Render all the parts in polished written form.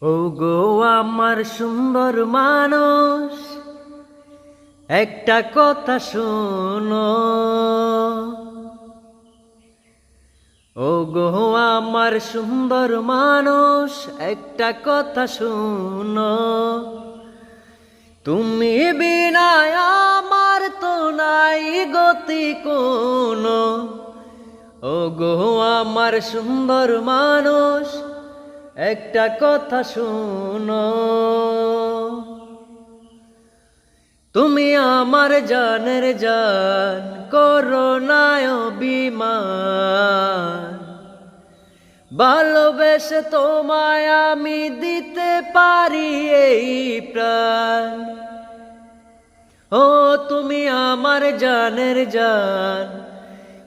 ও গো আমার সুন্দর মানুষ, একটা কথা শোনো। ও গো আমার সুন্দর মানুষ, একটা কথা শোনো। তুমি বিনা আমার তো নাই গতি কোনো। ও গো আমার সুন্দর মানুষ, একটা কথা শোনো। তুমি আমার জানের জান, করো না অভিমান। ভালোবেসে তোমায় আমি দিতে পারি এই প্রাণ। ও তুমি আমার জানের জান,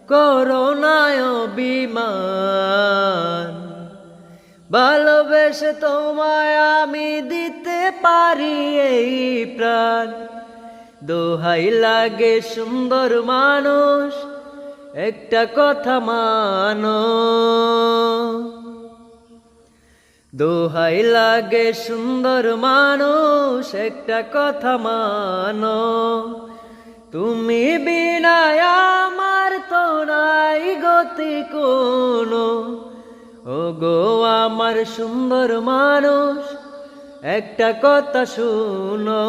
করো না অভিমান। ভালোবেসে তোমায় আমি দিতে পারি এই প্রাণ। দোহাই লাগে সুন্দর মানুষ, একটা কথা মানো। দোহাই লাগে সুন্দর মানুষ, একটা কথা মানো। তুমি বিনা আমার তো নাই গতি কোনো। ও গো আমার সুন্দর মানুষ, একটা কথা শুনো।